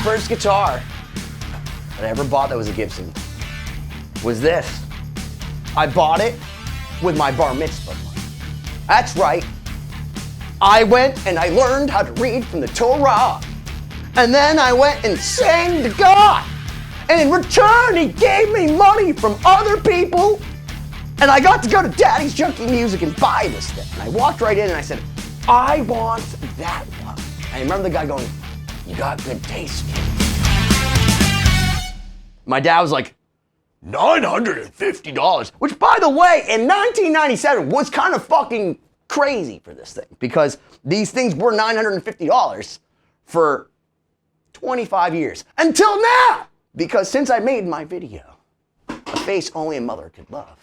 first guitar that I ever bought that was a Gibson was this. I bought it with my bar mitzvah money. That's right. I went and I learned how to read from the Torah. And then I went and sang to God. And in return, he gave me money from other people. And I got to go to Daddy's Junkie Music and buy this thing. And I walked right in and I said, I want that one. I remember the guy going, you got good taste, kid. My dad was like, $950, which by the way, in 1997 was kind of fucking crazy for this thing because these things were $950 for 25 years until now. Because since I made my video, A Face Only a Mother Could Love,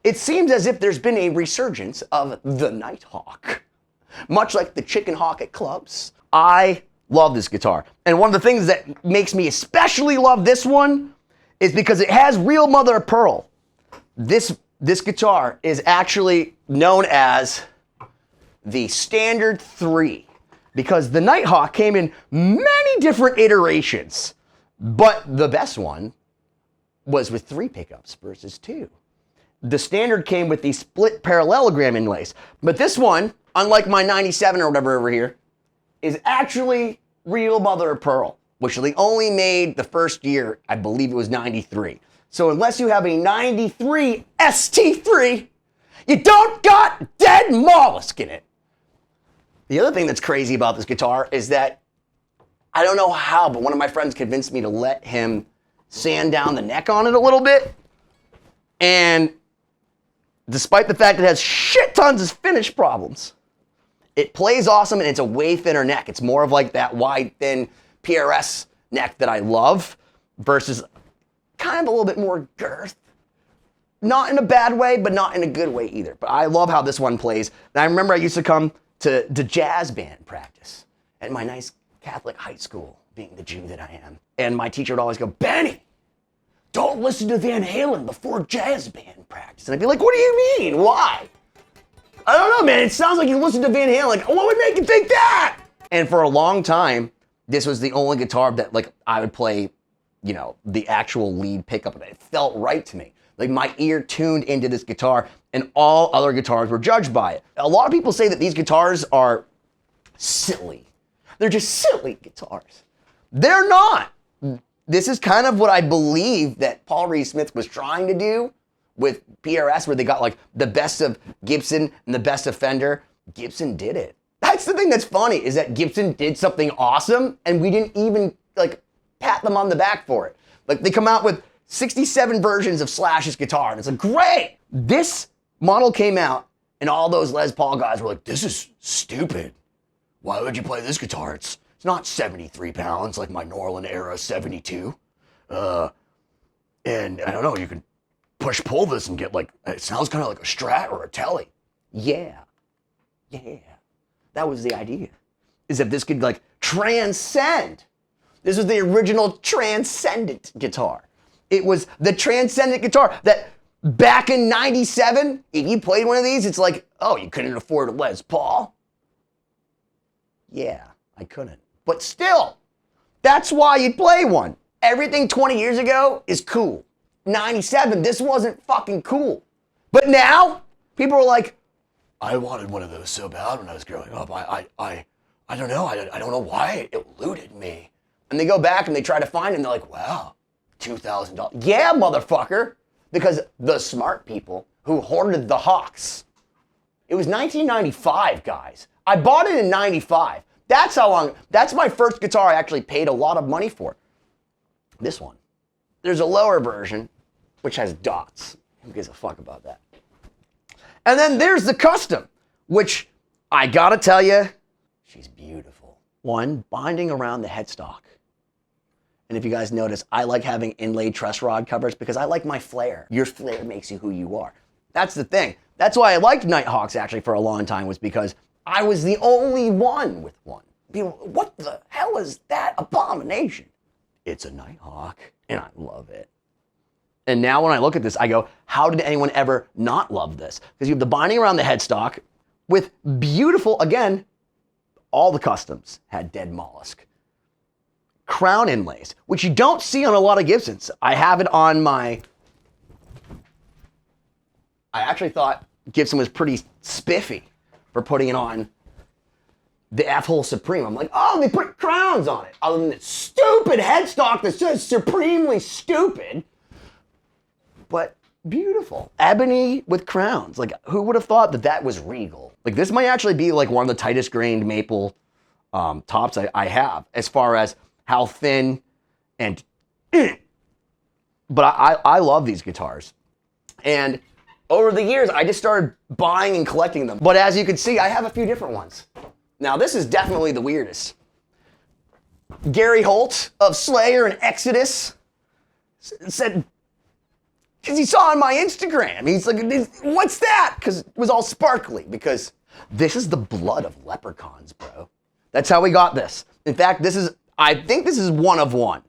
it seems as if there's been a resurgence of the Nighthawk. Much like the chicken hawk at clubs, I love this guitar. And one of the things that makes me especially love this one is because it has real mother of pearl. This guitar is actually known as the Standard 3 because the Nighthawk came in many different iterations, but the best one was with 3 pickups versus 2. The Standard came with the split parallelogram inlays, but this one, unlike my 97 or whatever over here, is actually real mother of pearl, which they only made the first year, I believe it was 93. So unless you have a 93 ST3, you don't got dead mollusk in it. The other thing that's crazy about this guitar is that, I don't know how, but one of my friends convinced me to let him sand down the neck on it a little bit. And despite the fact it has shit tons of finish problems, it plays awesome and it's a way thinner neck. It's more of like that wide, thin PRS neck that I love versus kind of a little bit more girth. Not in a bad way, but not in a good way either. But I love how this one plays. And I remember I used to come to jazz band practice at my nice Catholic high school, being the Jew that I am. And my teacher would always go, Benny, don't listen to Van Halen before jazz band practice. And I'd be like, what do you mean? Why? I don't know, man. It sounds like you listen to Van Halen. Like, what would make you think that? And for a long time, this was the only guitar that like I would play, you know, the actual lead pickup. And it felt right to me. Like my ear tuned into this guitar and all other guitars were judged by it. A lot of people say that these guitars are silly. They're just silly guitars. They're not. This is kind of what I believe that Paul Reed Smith was trying to do with PRS, where they got like the best of Gibson and the best of Fender. Gibson did it. That's the thing that's funny, is that Gibson did something awesome and we didn't even like pat them on the back for it. Like they come out with 67 versions of Slash's guitar and it's like, great. This model came out and all those Les Paul guys were like, this is stupid. Why would you play this guitar? It's not 73 pounds like my Norland era 72. And I don't know, you can push-pull this and get like, it sounds kind of like a Strat or a Tele. Yeah. That was the idea. Is that this could like transcend. This was the original transcendent guitar. It was the transcendent guitar that back in 97, if you played one of these, it's like, oh, you couldn't afford a Les Paul? Yeah, I couldn't. But still, that's why you'd play one. Everything 20 years ago is cool. 97, this wasn't fucking cool. But now, people are like, I wanted one of those so bad when I was growing up. I don't know. I don't know why it eluded me. And they go back and they try to find it and they're like, wow, $2,000. Yeah, motherfucker. Because the smart people who hoarded the Hawks. It was 1995, guys. I bought it in 95. That's how long, that's my first guitar I actually paid a lot of money for. This one. There's a lower version, which has dots. Who gives a fuck about that? And then there's the custom, which I gotta tell you, she's beautiful. One, binding around the headstock. And if you guys notice, I like having inlaid truss rod covers because I like my flair. Your flair makes you who you are. That's the thing. That's why I liked Nighthawks actually for a long time, was because I was the only one with one. People, what the hell is that abomination? It's a Nighthawk, and I love it. And now when I look at this, I go, how did anyone ever not love this? Because you have the binding around the headstock with beautiful, again, all the customs had dead mollusk. crown inlays, which you don't see on a lot of Gibsons. I have it on my... I actually thought Gibson was pretty spiffy for putting it on the F-Hole Supreme. I'm like, oh, they put crowns on it. Other than that stupid headstock that's just supremely stupid, but beautiful. Ebony with crowns. Like, who would have thought that that was regal? Like, this might actually be like one of the tightest grained maple tops I have, as far as how thin and... But I love these guitars. And over the years, I just started buying and collecting them. But as you can see, I have a few different ones. Now, this is definitely the weirdest. Gary Holt of Slayer and Exodus said, because he saw on my Instagram, he's like, what's that? Because it was all sparkly, because this is the blood of leprechauns, bro. That's how we got this. In fact, I think this is one of one.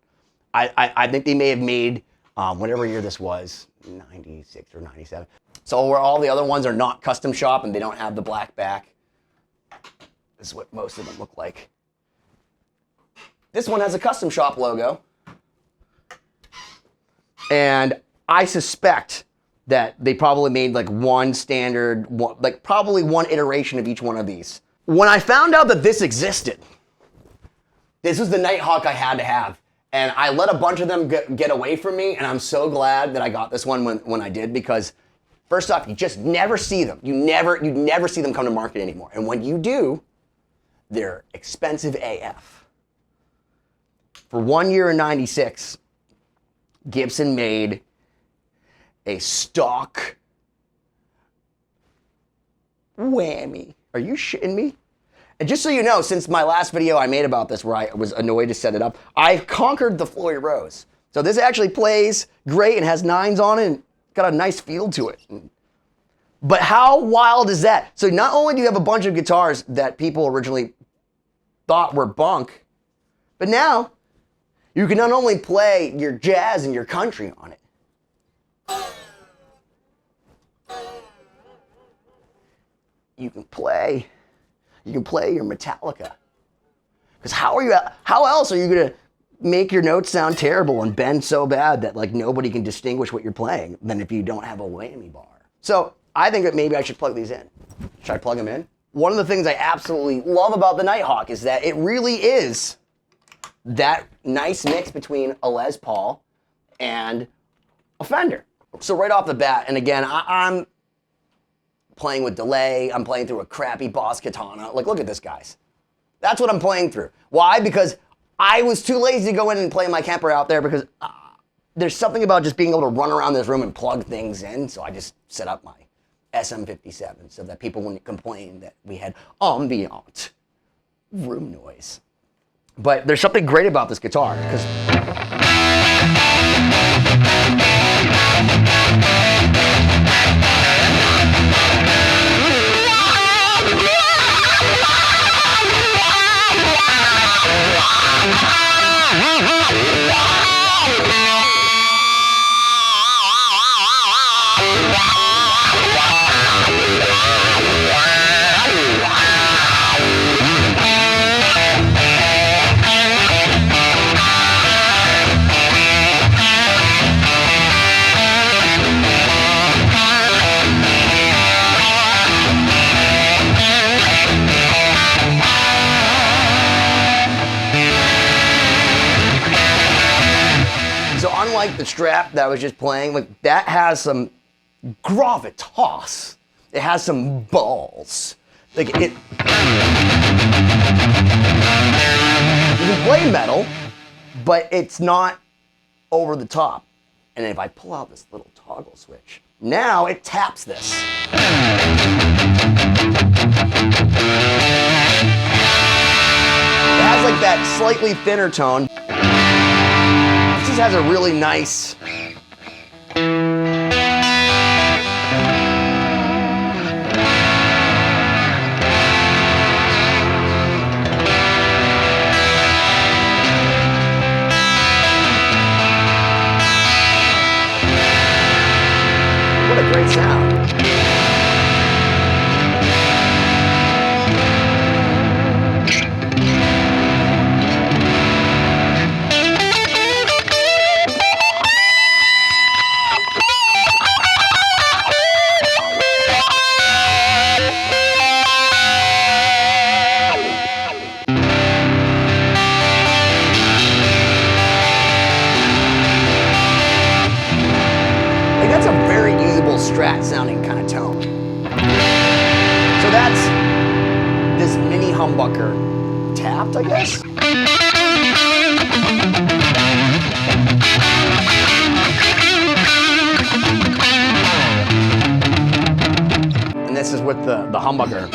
I think they may have made, whatever year this was, 96 or 97. So where all the other ones are not custom shop and they don't have the black back. This is what most of them look like. This one has a custom shop logo. And I suspect that they probably made like one standard, like probably one iteration of each one of these. When I found out that this existed, this was the Nighthawk I had to have. And I let a bunch of them get away from me, and I'm so glad that I got this one when I did, because first off, you just never see them. You never see them come to market anymore. And when you do, they're expensive AF. For 1 year in 96, Gibson made a stock whammy. Are you shitting me? And just so you know, since my last video I made about this where I was annoyed to set it up, I've conquered the Floyd Rose. So this actually plays great and has nines on it and got a nice feel to it. But how wild is that? So not only do you have a bunch of guitars that people originally thought were bunk, but now you can not only play your jazz and your country on it, you can play your Metallica. Because how else are you gonna make your notes sound terrible and bend so bad that like nobody can distinguish what you're playing than if you don't have a whammy bar? So I think that maybe I should plug these in. Should I plug them in? One of the things I absolutely love about the Nighthawk is that it really is that nice mix between a Les Paul and a Fender. So right off the bat, and again, I'm playing with delay, I'm playing through a crappy Boss Katana. Like, look at this, guys. That's what I'm playing through. Why? Because I was too lazy to go in and play my Kemper out there, because there's something about just being able to run around this room and plug things in, so I just set up my SM57 so that people wouldn't complain that we had ambient room noise. But there's something great about this guitar, because unlike the Strap that I was just playing, like that has some gravitas. It has some balls. Like it. You can play metal, but it's not over the top. And if I pull out this little toggle switch, now it taps this. It has like that slightly thinner tone. It just has a really nice what a great sound. humbucker tapped, I guess. And this is with the humbucker.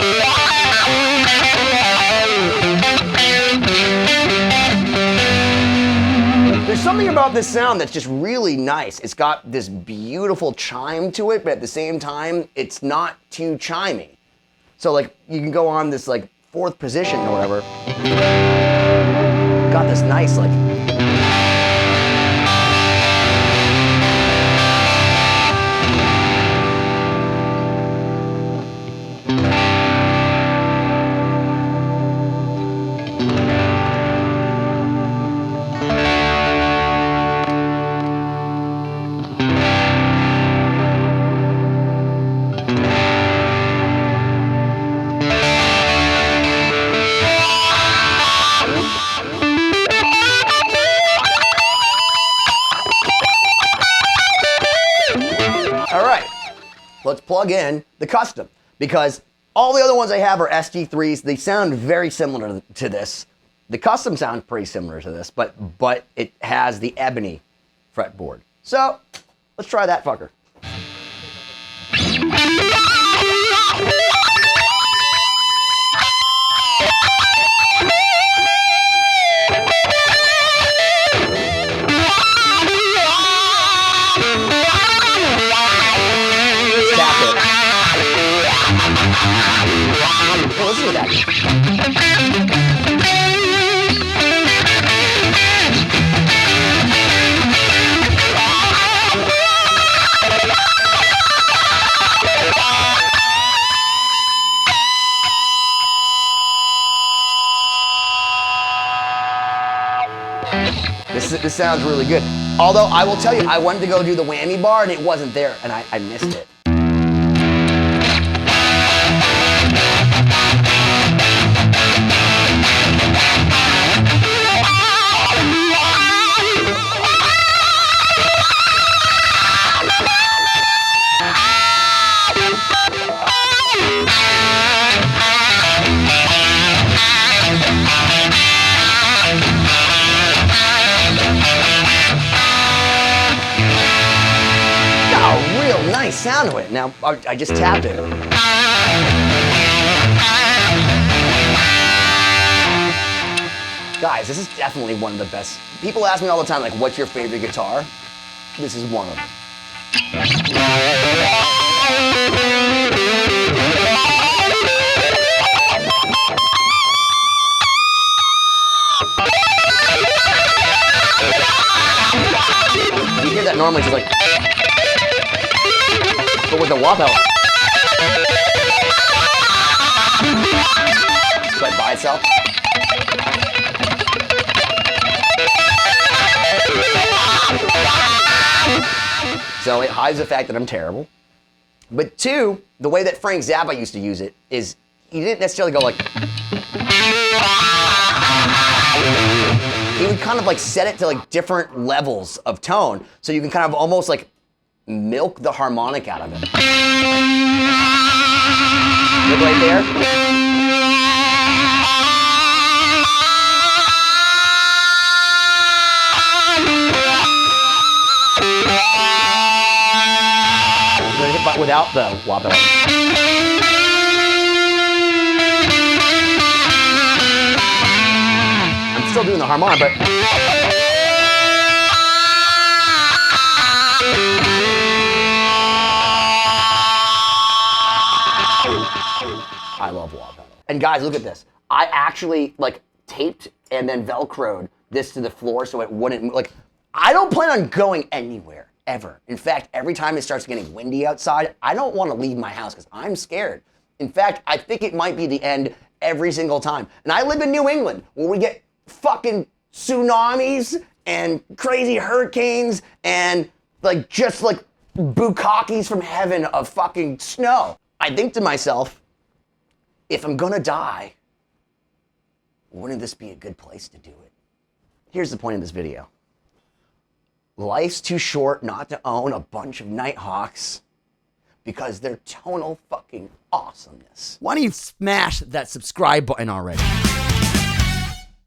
There's something about this sound that's just really nice. It's got this beautiful chime to it, but at the same time, it's not too chimey. So like, you can go on this like 4th position or whatever. Got this nice like. Let's plug in the custom, because all the other ones I have are SG3s. They sound very similar to this. The custom sounds pretty similar to this, but it has the ebony fretboard. So let's try that fucker. Listen to that. This sounds really good. Although I will tell you, I wanted to go do the whammy bar and it wasn't there, and I missed it. Nice sound to it. Now, I just tapped it. Guys, this is definitely one of the best. People ask me all the time, like, what's your favorite guitar? This is one of them. You hear that normally, it's just like, but with the wah belt, like by itself. So it hides the fact that I'm terrible. But 2, the way that Frank Zappa used to use it is he didn't necessarily go like. He would kind of like set it to like different levels of tone, so you can kind of almost like milk the harmonic out of it. Look right there. But without the wah-bell. I'm still doing the harmonic, but I love wah pedal. And guys, look at this. I actually like taped and then Velcroed this to the floor so it wouldn't, like, I don't plan on going anywhere, ever. In fact, every time it starts getting windy outside, I don't want to leave my house because I'm scared. In fact, I think it might be the end every single time. And I live in New England where we get fucking tsunamis and crazy hurricanes and like just like bukakis from heaven of fucking snow. I think to myself, if I'm gonna die, wouldn't this be a good place to do it? Here's the point of this video. Life's too short not to own a bunch of Nighthawks because they're tonal fucking awesomeness. Why don't you smash that subscribe button already?